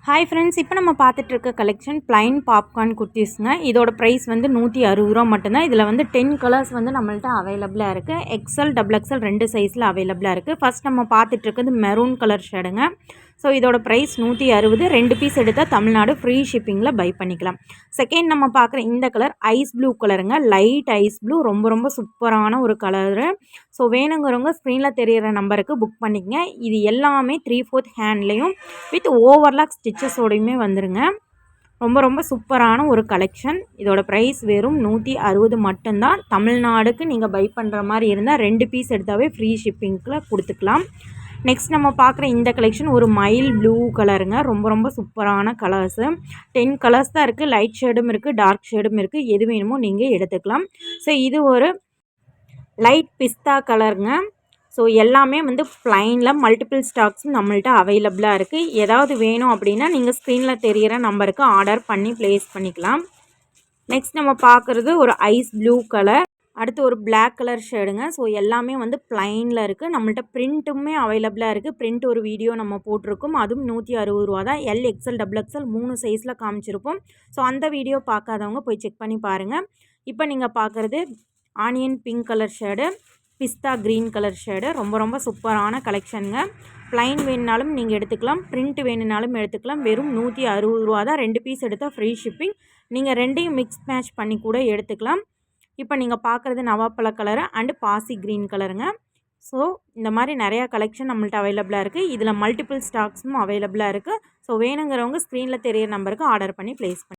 Hi friends, இப்போ நம்ம பார்த்துட்டு இருக்க கலெக்ஷன் பிளைன் பாப்கார்ன் குர்த்திஸ்ங்க. இதோட ப்ரைஸ் வந்து 160 ரூபா மட்டும்தான். இதில் வந்து 10 கலர்ஸ் வந்து நம்மள்ட்ட அவைலபிளாக இருக்குது. எக்ஸல் டபுள் எக்ஸல் 2 சைஸில் அவைலபிளாக இருக்குது. ஃபர்ஸ்ட் நம்ம பார்த்துட்டு இருக்கிறது மெரூன் கலர் ஷேடுங்க. ஸோ இதோட ப்ரைஸ் 160. 2 பீஸ் எடுத்தால் தமிழ்நாடு ஃப்ரீ ஷிப்பிங்கில் பை பண்ணிக்கலாம். செகண்ட் நம்ம பார்க்குற இந்த கலர் ஐஸ் ப்ளூ கலருங்க. லைட் ஐஸ் ப்ளூ, ரொம்ப ரொம்ப சூப்பரான ஒரு கலரு. ஸோ வேணுங்கிறவங்க ஸ்க்ரீனில் தெரிகிற நம்பருக்கு புக் பண்ணிக்கங்க. இது எல்லாமே 3/4 ஹேண்ட்லேயும் வித் ஓவர்லாக் ஸ்டிச்சஸோடையுமே வந்துருங்க. ரொம்ப ரொம்ப சூப்பரான ஒரு கலெக்ஷன். இதோட ப்ரைஸ் வெறும் 160 மட்டும்தான். தமிழ்நாடுக்கு நீங்கள் பை பண்ணுற மாதிரி இருந்தால் 2 பீஸ் எடுத்தாவே ஃப்ரீ ஷிப்பிங்கில் கொடுத்துக்கலாம். நெக்ஸ்ட் நம்ம பார்க்குற இந்த கலெக்ஷன் ஒரு மைல் ப்ளூ கலருங்க. ரொம்ப ரொம்ப சூப்பரான கலர்ஸு. 10 கலர்ஸ் தான் இருக்குது. லைட் ஷேடும் இருக்குது, டார்க் ஷேடும் இருக்குது. எது வேணுமோ நீங்கள் எடுத்துக்கலாம். ஸோ இது ஒரு லைட் பிஸ்தா கலருங்க. ஸோ எல்லாமே வந்து ப்ளைனில் மல்டிபிள் ஸ்டாக்ஸும் நம்மள்ட்ட அவைலபிளாக இருக்குது. ஏதாவது வேணும் அப்படின்னா நீங்கள் ஸ்க்ரீனில் தெரிகிற நம்பருக்கு ஆர்டர் பண்ணி ப்ளேஸ் பண்ணிக்கலாம். நெக்ஸ்ட் நம்ம பார்க்குறது ஒரு ஐஸ் ப்ளூ கலர். அடுத்து ஒரு பிளாக் கலர் ஷேடுங்க. ஸோ எல்லாமே வந்து ப்ளைனில் இருக்குது. நம்மள்ட்ட பிரிண்ட்டுமே அவைலபிளாக இருக்குது. பிரிண்ட் ஒரு வீடியோ நம்ம போட்டிருக்கோம். அதுவும் 160 ரூபா தான். எல் எக்ஸல் டபுள் எக்ஸல் 3 சைஸில் காமிச்சிருப்போம். ஸோ அந்த வீடியோ பார்க்காதவங்க போய் செக் பண்ணி பாருங்கள். இப்போ நீங்கள் பார்க்குறது ஆனியன் பிங்க் கலர் ஷேடு, பிஸ்தா க்ரீன் கலர் ஷேடு. ரொம்ப ரொம்ப சூப்பரான கலெக்ஷனுங்க. ப்ளைன் வேணுனாலும் நீங்கள் எடுத்துக்கலாம், பிரிண்ட் வேணுனாலும் எடுத்துக்கலாம். வெறும் 160 ரூபா தான். 2 பீஸ் எடுத்தால் ஃப்ரீ ஷிப்பிங். நீங்கள் ரெண்டையும் மிக்ஸ் மேட்ச் பண்ணி கூட எடுத்துக்கலாம். இப்போ நீங்கள் பார்க்குறது நவாப்பழ கலரு அண்டு பாசி க்ரீன் கலருங்க. ஸோ இந்த மாதிரி நிறையா கலெக்ஷன் நம்மள்ட்ட அவைலபிளாக இருக்குது. இதில் மல்டிபிள் ஸ்டாக்ஸும் அவைலபிளாக இருக்குது. ஸோ வேணுங்கிறவங்க ஸ்க்ரீனில் தெரியிற நம்பருக்கு ஆர்டர் பண்ணி ப்ளேஸ் பண்ணி